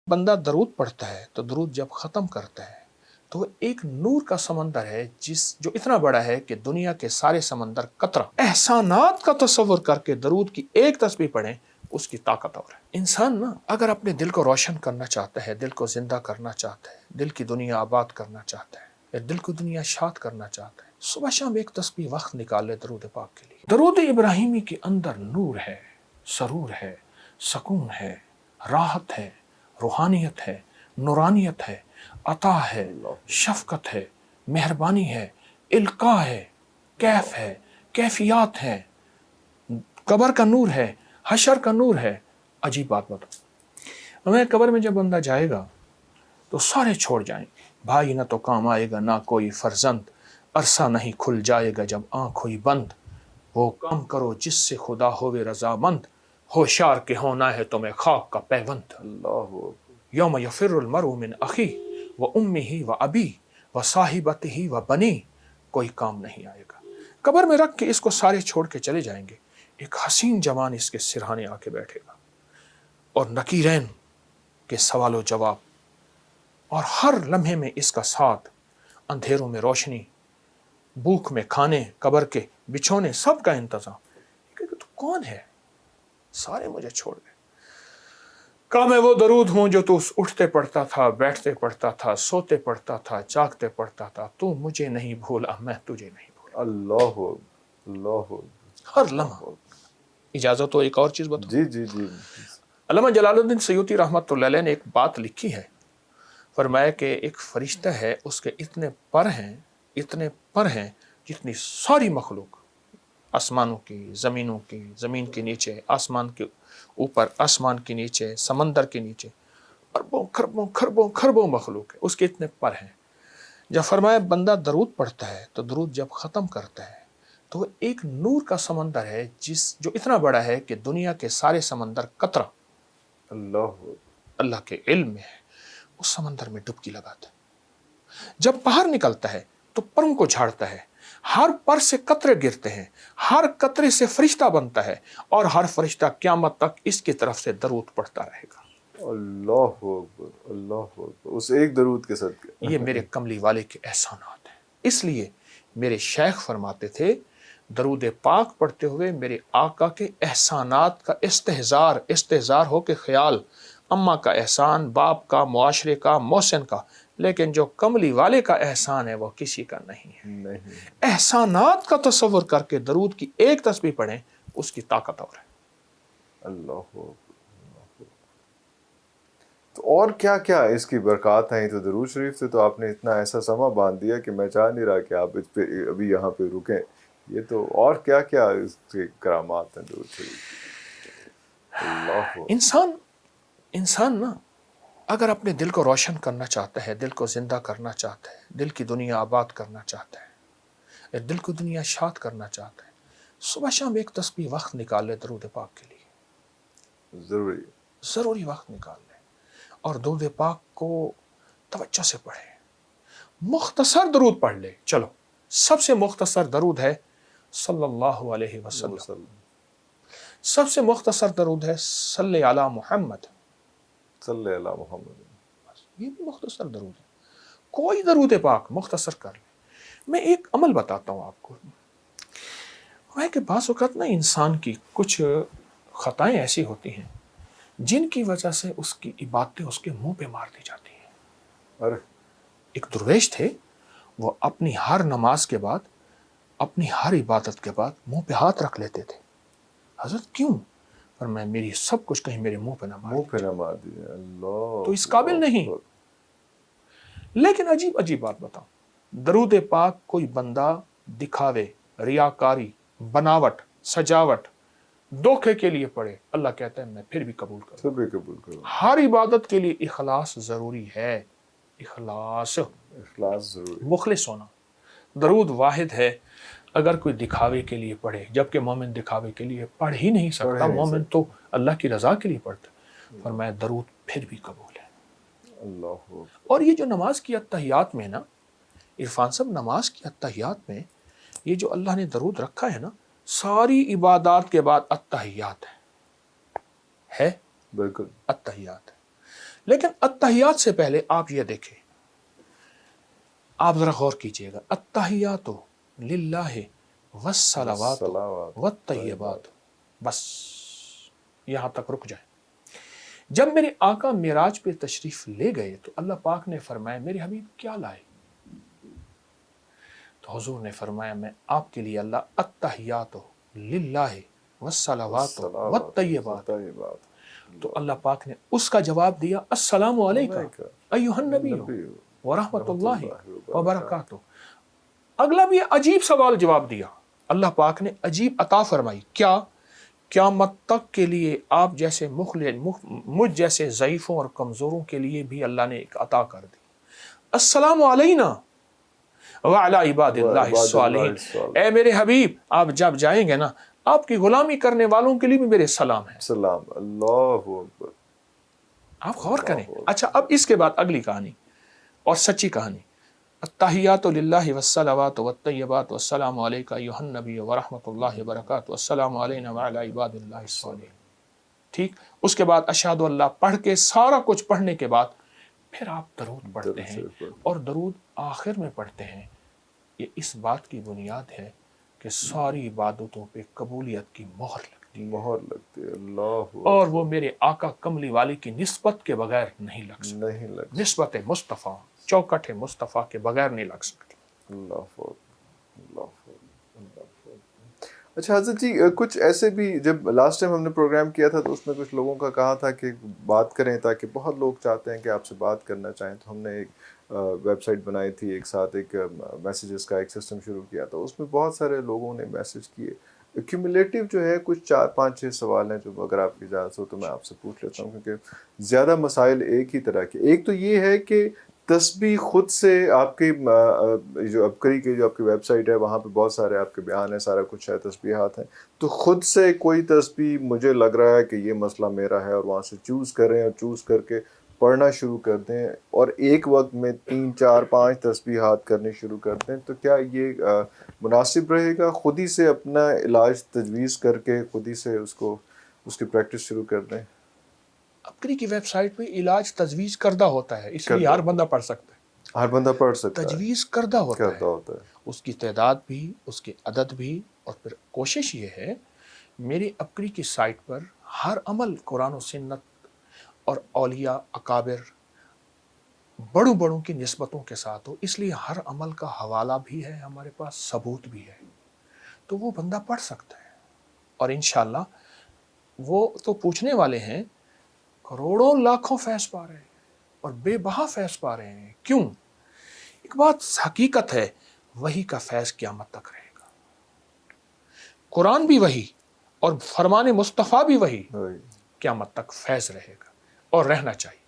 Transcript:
بندہ درود پڑھتا ہے تو درود جب ختم کرتا ہے تو وہ ایک نور کا سمندر ہے جو اتنا بڑا ہے کہ دنیا کے سارے سمندر قطرہ احسانات کا تصور کر کے درود کی ایک تسبیح پڑھیں، اس کی طاقت اور ہے۔ انسان نا اگر اپنے دل کو روشن کرنا چاہتا ہے، دل کو زندہ کرنا چاہتا ہے، دل کی دنیا آباد کرنا چاہتا ہے، یا دل کو دنیا شاد کرنا چاہتا ہے، صبح شام ایک تسبیح وقت نکال لے درود پاک کے لیے۔ درود ابراہیمی کے اندر نور ہے، سرور ہے، سکون ہے، راحت ہے، روحانیت ہے، نورانیت ہے، عطا ہے، شفقت ہے، مہربانی ہے، القاء ہے، کیف ہے، کیفیات ہے، قبر کا نور ہے، حشر کا نور ہے۔ عجیب بات بتاؤ، ہمیں قبر میں جب بندہ جائے گا تو سارے چھوڑ جائیں گے، بھائی نہ تو کام آئے گا، نہ کوئی فرزند، عرصہ نہیں کھل جائے گا جب آنکھ ہوئی بند، وہ کام کرو جس سے خدا ہوئے رضامند، ہوشیار کے ہونا ہے تمہیں خاک کا پیوند۔ اللہ یوم یفر المرء من اخیہ و امہ و ابی و صاحبتہ و بنی، کوئی کام نہیں آئے گا۔ قبر میں رکھ کے اس کو سارے چھوڑ کے چلے جائیں گے، ایک حسین جوان اس کے سرہانے آ کے بیٹھے گا، اور نکیرین کے سوال و جواب، اور ہر لمحے میں اس کا ساتھ، اندھیروں میں روشنی، بھوک میں کھانے، قبر کے بچھونے، سب کا انتظام۔ کہ تو کون ہے؟ سارے مجھے چھوڑ گئے۔ کہا میں وہ درود ہوں جو تو اٹھتے پڑھتا تھا، بیٹھتے پڑھتا تھا، سوتے پڑھتا تھا، جاگتے پڑھتا تھا، تو مجھے نہیں بھولا، میں تجھے نہیں بھولا۔ اللہ اللہ ہر لمحہ۔ اجازت ہو ایک اور چیز بتاؤ؟ جی جی جی۔ علامہ جلال الدین سیوطی رحمۃ اللہ علیہ نے ایک بات لکھی ہے، فرمایا کہ ایک فرشتہ ہے، اس کے اتنے پر ہیں جتنی ساری مخلوق، آسمانوں کی، زمینوں کی، زمین کے نیچے، آسمان کے اوپر، آسمان کے نیچے، سمندر کے نیچے، اربوں خربوں خربوں خربوں مخلوق ہے، اس کے اتنے پر ہیں۔ جب فرمایا بندہ درود پڑھتا ہے تو درود جب ختم کرتا ہے تو وہ ایک نور کا سمندر ہے جو اتنا بڑا ہے کہ دنیا کے سارے سمندر قطرہ اللہ کے علم میں ہے، اس سمندر میں ڈبکی لگاتا ہے۔ جب باہر نکلتا ہے تو پروں کو جھاڑتا ہے، ہر پر سے قطرے گرتے ہیں، ہر قطرے سے فرشتہ بنتا ہے، اور ہر فرشتہ قیامت تک اس کی طرف سے درود پڑھتا رہے گا۔ اللہ اکبر اللہ اکبر، اس ایک درود کے صدقے۔ یہ میرے کملی والے کے احسانات ہیں۔ اس لیے میرے شیخ فرماتے تھے درود پاک پڑھتے ہوئے میرے آقا کے احسانات کا استحضار ہو کے خیال، اماں کا احسان، باپ کا، معاشرے کا، محسن کا، لیکن جو کملی والے کا احسان ہے وہ کسی کا نہیں ہے۔ احسانات کا تصور کر کے درود کی ایک تسبیح پڑھیں، اس کی طاقت اور ہے۔ اللہ تو اور کیا کیا اس کی برکات ہیں؟ تو درود شریف سے تو آپ نے اتنا ایسا سما باندھ دیا کہ میں چاہ نہیں رہا کہ آپ اس پہ ابھی یہاں پہ رکیں۔ یہ تو اور کیا کیا اس کے کرامات ہیں درود شریف؟ اللہ انسان نا اگر اپنے دل کو روشن کرنا چاہتا ہے، دل کو زندہ کرنا چاہتا ہے، دل کی دنیا آباد کرنا چاہتا ہے، دل کو دنیا شاد کرنا چاہتا ہے، صبح شام ایک تسبیح وقت نکال لے درود پاک کے لیے، ضروری وقت نکال لے، اور درود پاک کو توجہ سے پڑھے۔ مختصر درود پڑھ لے۔ چلو سب سے مختصر درود ہے صلی اللہ علیہ وسلم، سب سے مختصر درود ہے صلی علی محمد، صلی اللہ محمد۔ یہ بھی مختصر درود ہے۔ کوئی درود پاک مختصر کر لے۔ میں ایک عمل بتاتا ہوں آپ کو، وہ ہے کہ بعض اوقات نا انسان کی کچھ خطائیں ایسی ہوتی ہیں جن کی وجہ سے اس کی عبادتیں اس کے منہ پہ مار دی جاتی ہیں۔ ایک درویش تھے، وہ اپنی ہر نماز کے بعد، اپنی ہر عبادت کے بعد منہ پہ ہاتھ رکھ لیتے تھے۔ حضرت کیوں؟ پر میں میری سب کچھ کہیں میرے منہ پہ نہ مار دیجیے۔ اللہ تو اس قابل نہیں۔ لیکن عجیب بات بتاؤں، درود پاک کوئی بندہ دکھاوے، ریاکاری، بناوٹ، سجاوٹ، دھوکے کے لیے پڑھے، اللہ کہتا ہے میں پھر بھی قبول کروں۔ ہر عبادت کے لیے اخلاص ضروری ہے، اخلاص ضروری، مخلص ہونا۔ درود واحد ہے، اگر کوئی دکھاوے کے لیے پڑھے، جبکہ مومن دکھاوے کے لیے پڑھ ہی نہیں سکتا، مومن تو اللہ کی رضا کے لیے پڑھتا ہے، فرمایا درود پھر بھی قبول ہے۔ اللہ۔ اور یہ جو نماز کی اتحیات میں نا، عرفان صاحب، نماز کی اتحیات میں یہ جو اللہ نے درود رکھا ہے نا، ساری عبادات کے بعد اتحیات ہے بالکل اتحیات ہے۔ لیکن التحیات سے پہلے آپ یہ دیکھیں، آپ ذرا غور کیجئے گا، التحیات للہ والصلوات والطیبات، بس یہاں تک رک جائیں۔ جب میرے آقا معراج پہ تشریف لے گئے تو اللہ پاک نے فرمایا میرے حبیب کیا لائے؟ تو حضور نے فرمایا میں آپ کے لیے اللہ التحیات للہ والصلوات والطیبات۔ تو اللہ پاک نے اس کا جواب دیا السلام علیکم ایھا النبی ورحمۃ اللہ وبرکاتہ۔ اگلا بھی عجیب سوال جواب دیا، اللہ پاک نے عجیب عطا فرمائی، کیا؟ قیامت تک کے لیے آپ جیسے مجھ جیسے ضعیفوں اور کمزوروں کے لیے بھی اللہ نے ایک عطا کر دی، السلام علینا وعلی عباد اللہ الصالحین۔ اے میرے حبیب آپ جب جائیں گے نا، آپ کی غلامی کرنے والوں کے لیے بھی میرے سلام ہے۔ سلام، اللہ اکبر۔ آپ غور کریں۔ اچھا اب اس کے بعد اگلی کہانی اور سچی کہانی، التحیات للہ والصلوات والطیبات والسلام علیک ایھا النبی ورحمۃ اللہ وبرکاتہ والسلام علینا وعلی عباد اللہ الصالحین۔ ٹھیک، اس کے بعد اشہد اللہ پڑھ کے سارا کچھ پڑھنے کے بعد پھر آپ درود پڑھتے ہیں، اور درود آخر میں پڑھتے ہیں۔ یہ اس بات کی بنیاد ہے کہ ساری عبادتوں پہ قبولیت کی مہر لگتی ہے، اللہ، اور وہ میرے آقا کملی والی کی نسبت کے بغیر نہیں لگ سکتی، نسبت مصطفیٰ، چوکٹ مصطفیٰ کے بغیر نہیں لگ سکتی۔ اللہ اللہ۔ اچھا حضرت جی، کچھ ایسے بھی جب لاسٹ ٹائم ہم نے پروگرام کیا تھا تو اس میں کچھ لوگوں کا کہا تھا کہ بات کریں، تاکہ بہت لوگ چاہتے ہیں کہ آپ سے بات کرنا چاہیں، تو ہم نے ایک ویب سائٹ بنائی تھی، ایک ساتھ ایک میسیجز کا ایک سسٹم شروع کیا تھا، اس میں بہت سارے لوگوں نے میسیج کیے۔ ایکومولیٹو جو ہے کچھ 4-5-6 سوال ہیں جو اگر آپ کی اجازت ہو تو میں آپ سے پوچھ لیتا ہوں، کیونکہ زیادہ مسائل ایک ہی طرح کے۔ ایک تو یہ ہے کہ تسبیح خود سے آپ کی جو ابکری کی جو آپ کی ویب سائٹ ہے وہاں پہ بہت سارے آپ کے بیان ہیں، سارا کچھ ہے، تسبیحات ہیں، تو خود سے کوئی تسبیح مجھے لگ رہا ہے کہ یہ مسئلہ میرا ہے، اور وہاں سے چوز کریں اور چوز کر کے پڑھنا شروع کر دیں، اور ایک وقت میں 3-4-5 تسبیحات کرنے شروع کر دیں، تو کیا یہ مناسب رہے گا؟ خود ہی سے اپنا علاج تجویز کر کے خود ہی سے اس کی پریکٹس شروع کر دیں؟ ابکری کی ویب سائٹ پہ علاج تجویز کردہ ہوتا ہے، اس لیے ہر بندہ پڑھ سکتا ہے، ہر بندہ پڑھ سکتا ہے، تجویز کردہ ہوتا ہے، اس کی تعداد بھی، اس کے عدد بھی، اور پھر کوشش یہ ہے میری ابکری کی سائٹ پر ہر عمل قرآن و سنت اور اولیاء اکابر بڑوں کی نسبتوں کے ساتھ ہو، اس لیے ہر عمل کا حوالہ بھی ہے، ہمارے پاس ثبوت بھی ہے، تو وہ بندہ پڑھ سکتا ہے، اور انشاءاللہ وہ تو پوچھنے والے ہیں کروڑوں لاکھوں فیض پا رہے ہیں اور بے بہا فیض پا رہے ہیں۔ کیوں؟ ایک بات حقیقت ہے، وہی کا فیض قیامت تک رہے گا، قرآن بھی وہی اور فرمان مصطفیٰ بھی وہی، قیامت تک فیض رہے گا اور رہنا چاہیے۔